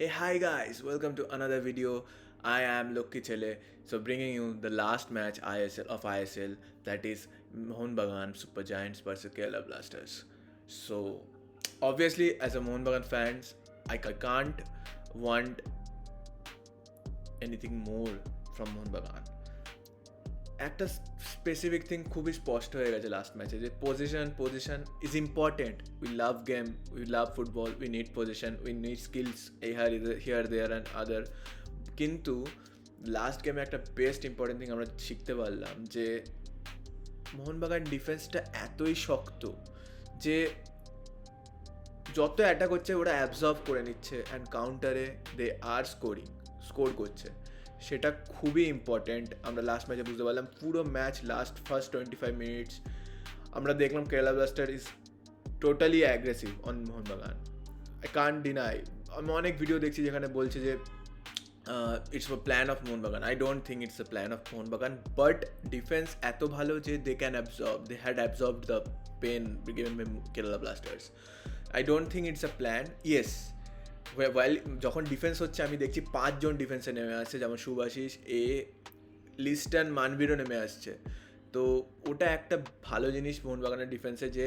Hey, hi guys, welcome to another video. I am Lokki Chele. So, bringing you the last match ISL, that is Mohun Bagan Super Giants versus Kerala Blasters. So, obviously, as a Mohun Bagan fans, I can't want anything more from Mohun Bagan. একটা specific thing খুবই স্পষ্ট হয়ে গেছে last ম্যাচে যে position is important. We love game, we love football, we need position, we need skills here there and other. কিন্তু last গেমে একটা বেস্ট ইম্পর্টেন্ট থিং আমরা শিখতে পারলাম যে মোহনবাগান ডিফেন্সটা এতই শক্ত যে যত অ্যাটাক হচ্ছে ওরা অ্যাবজর্ভ করে নিচ্ছে অ্যান্ড কাউন্টারে দে আর স্কোর করছে। সেটা খুবই ইম্পর্ট্যান্ট। আমরা লাস্ট ম্যাচে বুঝতে পারলাম পুরো ম্যাচ ফার্স্ট 25 মিনিটস আমরা দেখলাম Kerala Blaster is totally aggressive on Mohun Bagan. I can't deny. আমি অনেক ভিডিও দেখছি যেখানে বলছে যে it's a plan of Mohun Bagan. I don't think it's a plan of Mohun Bagan, but defence এত ভালো যে they had absorbed the pain given by Kerala Blasters. I don't think it's a plan. Yes, যখন ডিফেন্স হচ্ছে আমি দেখছি 5 জন ডিফেন্সে নেমে আসছে, যেমন শুভাশিস, লিস্টন, মানবীরও নেমে আসছে। তো ওটা একটা ভালো জিনিস মোহনবাগানের ডিফেন্সে যে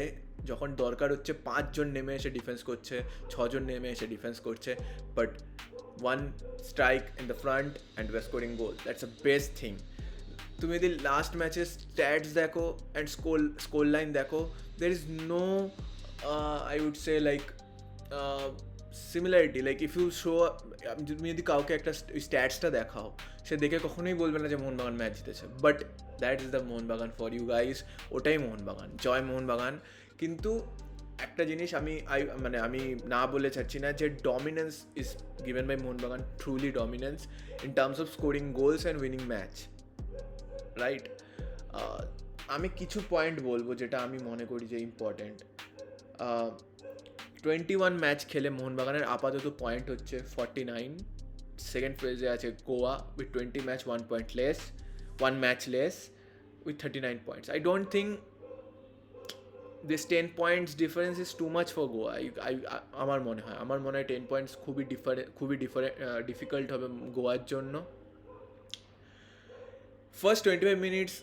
যখন দরকার হচ্ছে 5 জন নেমে এসে ডিফেন্স করছে, 6 জন নেমে এসে ডিফেন্স করছে, but one strike in the front and way scoring goal. That's a best thing. তুমি যদি লাস্ট ম্যাচের স্ট্যাটস দেখো অ্যান্ড স্কোর লাইন দেখো, there is no I would say like similarity. Like if you show, তুমি যদি কাউকে একটা স্ট্যাটসটা দেখাও, সে দেখে কখনোই বলবে না যে মোহনবাগান ম্যাচ জিতেছে। But that is the Mohun Bagan for you guys. ওটাই মোহনবাগান, জয় মোহনবাগান। কিন্তু একটা জিনিস আমি না বলে চাচ্ছি না যে dominance is given by Mohun Bagan, truly dominance in terms of scoring goals and winning match, right? আমি কিছু পয়েন্ট বলবো যেটা আমি মনে করি যে ইম্পর্ট্যান্ট। 21 ম্যাচ খেলে মোহনবাগানের আপাতত পয়েন্ট হচ্ছে 49। সেকেন্ড ফেজে আছে Goa with 20 match, 1 match less with 39 points. I don't think this 10 points difference is too much for Goa. আমার মনে হয় 10 পয়েন্টস খুবই ডিফিকাল্ট হবে গোয়ার জন্য। ফার্স্ট 25 মিনিটস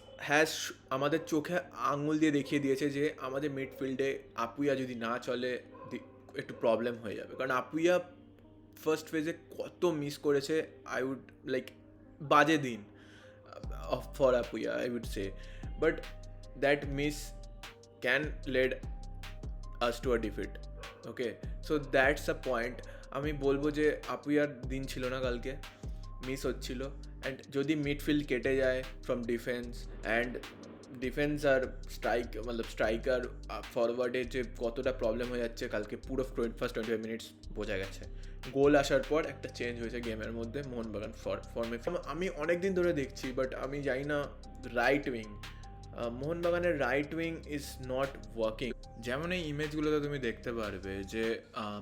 আমাদের চোখে আঙুল দিয়ে দেখিয়ে দিয়েছে যে আমাদের মিডফিল্ডে আপুইয়া যদি না চলে একটু প্রবলেম হয়ে যাবে, কারণ আপুইয়া ফার্স্ট ফেজে কত মিস করেছে। আই উড লাইক বাজে দিন for Apuia, I would say, but that miss can lead us to a defeat. Okay, so that's a point. আমি বলবো যে আপুইয়ার দিন ছিল না কালকে, মিস হচ্ছিল। অ্যান্ড যদি মিডফিল্ড কেটে যায় ফ্রম ডিফেন্স আর স্ট্রাইকার ফরওয়ার্ডে যে কতটা প্রবলেম হয়ে যাচ্ছে কালকে পুরো ফার্স্ট 25 মিনিটস বোঝা গেছে। গোল আসার পর একটা চেঞ্জ হয়েছে গেমের মধ্যে মোহনবাগান ফর্মে। আমি অনেক দিন ধরে দেখছি, বাট আমি জানি না রাইট উইং, মোহনবাগানের right wing is not working. যেমন এই ইমেজগুলোতে তুমি দেখতে পারবে যে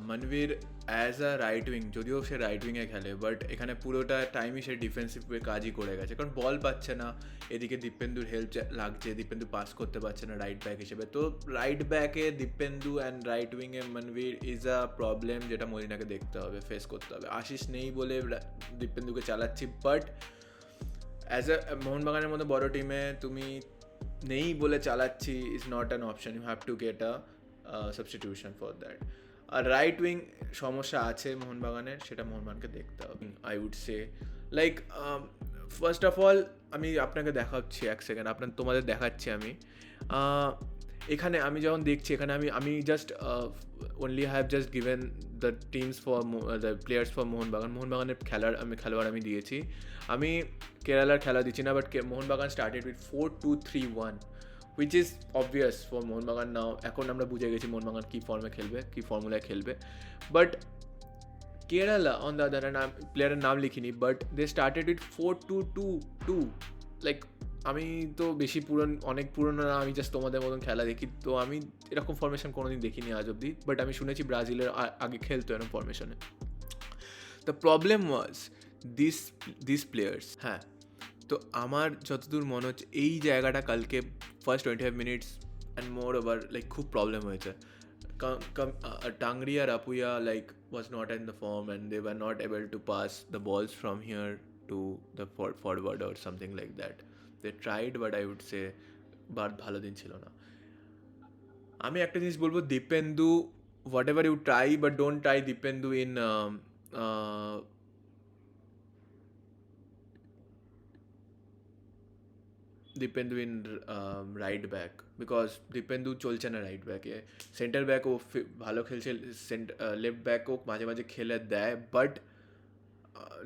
Manvir as a right wing, যদিও সে রাইট উইংয়ে খেলে, বাট এখানে পুরোটা টাইমই সে ডিফেন্সিভ কাজই করে গেছে, কারণ বল পাচ্ছে না। এদিকে দীপেন্দুর হেল্প লাগছে, দীপেন্দু পাস করতে পারছে না রাইট ব্যাক হিসেবে। তো রাইট ব্যাকে দীপেন্দু অ্যান্ড রাইট উইংয়ে মনবীর ইজ আ প্রবলেম, যেটা মলিনাকে দেখতে হবে, ফেস করতে হবে। আশিস নেই বলে দীপেন্দুকে চালাচ্ছি, বাট অ্যাজ আ মোহনবাগানের মতো বড় টিমে তুমি নেই বলে চালাচ্ছি is not an option. You have to get a substitution for that. আর রাইট উইং সমস্যা আছে মোহনবাগানের, সেটা মোহনবাগানকে দেখতে হবে। I would say like first of all আমি আপনাকে দেখাচ্ছি, এক সেকেন্ড তোমাদের দেখাচ্ছি আমি। এখানে আমি যখন দেখছি, এখানে আমি just only have just given the teams for the players for মোহনবাগানের খেলোয়াড় আমি দিয়েছি। আমি কেরালার খেলা দিচ্ছি না, but Mohun Bagan started with 4-2-3-1, which is obvious for Mohun Bagan now. এখন আমরা বুঝে গেছি মোহনবাগান কী ফর্মে খেলবে, কী ফর্মুলায় খেলবে। But Kerala on the other hand, প্লেয়ারের নাম লিখিনি, but they started with 4-2-2-2। Like আমি তো অনেক পুরনো না, আমি জাস্ট তোমাদের মতন খেলা দেখি, তো আমি এরকম ফরমেশন কোনোদিন দেখিনি আজ অব্দি, বাট আমি শুনেছি ব্রাজিলের আগে খেলতো এরকম ফরমেশনে। The problem was this players. হ্যাঁ, তো আমার যতদূর মনে হচ্ছে এই জায়গাটা কালকে first 25 minutes and more over like খুব প্রবলেম হয়েছে। টাংরি আর Apuia like was not in the form and they were not able to pass the balls from here to the forward or something like that. They tried, but I would say but ভালো দিন ছিল না। আমি একটা জিনিস বলবো, Dipendu whatever you try but don't try Dipendu in Dipendu in right back, because Dipendu চলছে না রাইট ব্যাকে। সেন্টার ব্যাক ও ভালো খেলছে, লেফট ব্যাক ও মাঝে মাঝে খেলে দেয়, বাট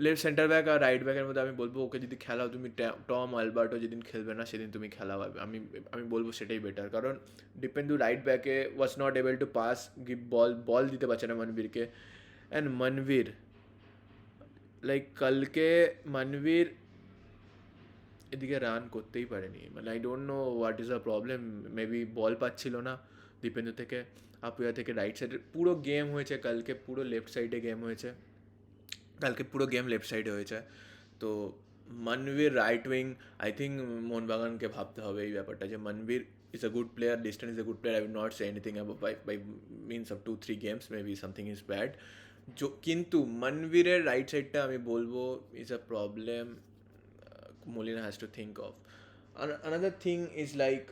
লেফট সেন্টার ব্যাক আর রাইট ব্যাকের মধ্যে আমি বলবো ওকে যদি খেলাও তুমি, টম আলবার্টো যেদিন খেলবে না সেদিন তুমি খেলাও, আমি বলবো সেটাই বেটার। কারণ দীপেন্দু রাইট ব্যাকে was not able to pass, give ball দিতে পারছে না মনবীরকে। অ্যান্ড মনবীর লাইক কালকে মনবীর এদিকে রান করতেই পারেনি, মানে I don't know what is the problem. Maybe ball পাচ্ছিল না দীপেন্দু থেকে, আপুয়া থেকে রাইট সাইডে। পুরো গেম হয়েছে কালকে, পুরো লেফট সাইডে গেম হয়েছে কালকে, পুরো গেম লেফট সাইডে হয়েছে। তো Manvir right wing, I think মোহনবাগানকে ভাবতে হবে এই ব্যাপারটা যে Manvir is a good player, distance is a good player. I will not say anything about by means of 2-3 games, maybe something is bad. কিন্তু মনবীরের রাইট সাইডটা আমি বলবো is a problem Molina has to think of. Another thing is like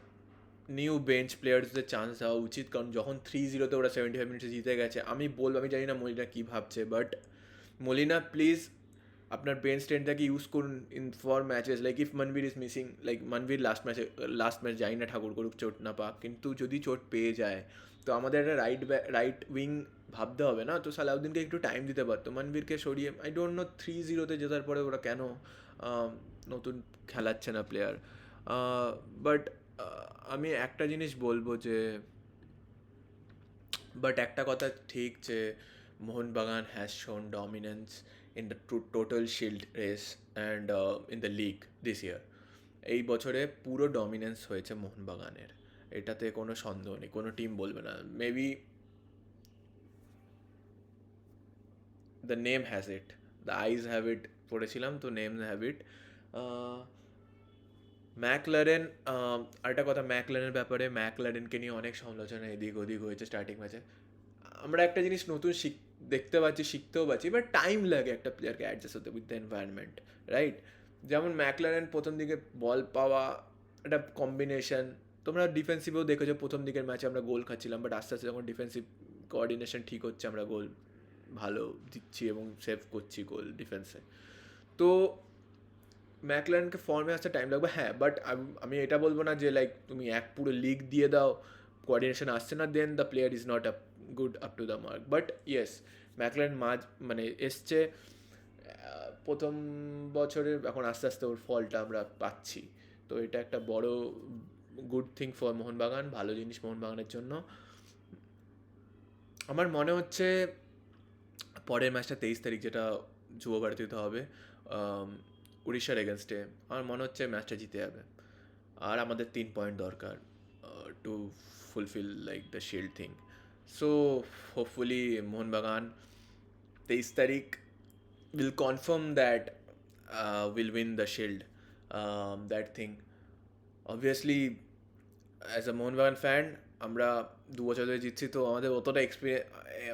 new bench প্লেয়ার্সদের chance দেওয়া উচিত, কারণ যখন 3-0 ওরা 75 মিনিটে জিতে গেছে, আমি জানি না মলিনা কী ভাবছে, বাট মলিনা প্লিজ আপনার বেঞ্চ স্ট্রেন্থটাকে ইউজ করুন in for matches. Like if Manvir is missing, like Manvir last match যাই না ঠাকুর করুক চোট না পাক, কিন্তু যদি চোট পেয়ে যায় তো আমাদের একটা রাইট উইং ভাবতে হবে না? তো সালাউদ্দিনকে একটু টাইম দিতে পারতো, মনবীরকে সরিয়ে। আই ডোন্ট নো 3-0 জেতার পরে ওরা কেন নতুন খেলাচ্ছে না প্লেয়ার। বাট আমি একটা জিনিস বলবো যে, বাট একটা কথা ঠিক যে মোহনবাগান হ্যাজ শোন dominance in the total shield race and in the league this ইয়ার। এই বছরে পুরো ডমিনেন্স হয়েছে মোহনবাগানের, এটাতে কোনো সন্দেহ নেই, কোনো টিম বলবে না। Maybe the name has it, the eyes have it পড়েছিলাম, তো নেম হ্যাভ ইট। ম্যাকলারেন, আরেকটা কথা ম্যাকলারেনের ব্যাপারে, ম্যাকলারেনকে নিয়ে অনেক সমালোচনা এদিক ওদিক হয়েছে স্টার্টিং ম্যাচে। আমরা একটা জিনিস নতুন দেখতে পাচ্ছি, শিখতেও পাচ্ছি, বাট টাইম লাগে একটা প্লেয়ারকে অ্যাডজাস্ট হতে উইথ দ্য এনভায়রনমেন্ট, রাইট? যেমন ম্যাকলারেন প্রথম দিকে বল পাওয়া একটা কম্বিনেশন, তোমরা ডিফেন্সিভেও দেখেছো প্রথম দিকের ম্যাচে আমরা গোল খাচ্ছিলাম, বাট আস্তে আস্তে যখন ডিফেন্সিভ কোঅর্ডিনেশন ঠিক হচ্ছে আমরা গোল ভালো দিচ্ছি এবং সেভ করছি গোল ডিফেন্সে। তো ম্যাকলারেনকে ফর্মে আসতে টাইম লাগবে, হ্যাঁ, বাট আমি এটা বলবো না যে লাইক তুমি পুরো লিগ দিয়ে দাও, কোঅর্ডিনেশন আসছে না, then the player is not good up to the mark. But yes, Maclaren মানে এসছে প্রথম বছরের, এখন আস্তে আস্তে ওর ফলটা আমরা পাচ্ছি। তো এটা একটা বড় গুড থিং ফর মোহনবাগান, ভালো জিনিস মোহনবাগানের জন্য। আমার মনে হচ্ছে পরের ম্যাচটা 23 তারিখ, যেটা যুব ভারতীতে হবে উড়িষ্যার এগেনস্টে, আমার মনে হচ্ছে ম্যাচটা জিতে যাবে। আর আমাদের 3 পয়েন্ট দরকার two fulfil like the shield thing. So hopefully Mohun Bagan 23 তারিখ will confirm that we'll win the shield, that thing. Obviously as a Mohun Bagan fan, আমরা 2 বছর ধরে জিতছি, তো আমাদের অতটা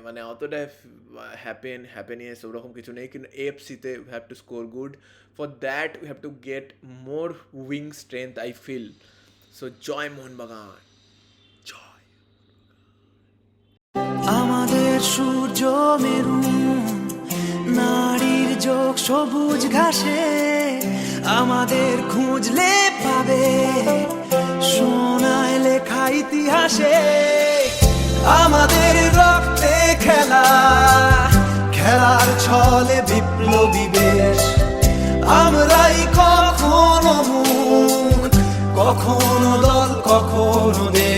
মানে অতটা হ্যাপিনেস ওরকম কিছু নেই, কিন্তু AFCতে we have to score good. For that we have to get more wing strength, I feel. So joy Mohun Bagan, joy. আমাদের সূর্য মেরু, নারীর যোগ সবুজ ঘাসে, আমাদের খুঁজলে পাবে সোনায় লেখা ইতিহাসে। আমাদের রক্তে খেলা, খেলার ছলে বিপ্লবী বেশ, আমরাই কখনো মুখ, কখনো দল, কখনো দেশ।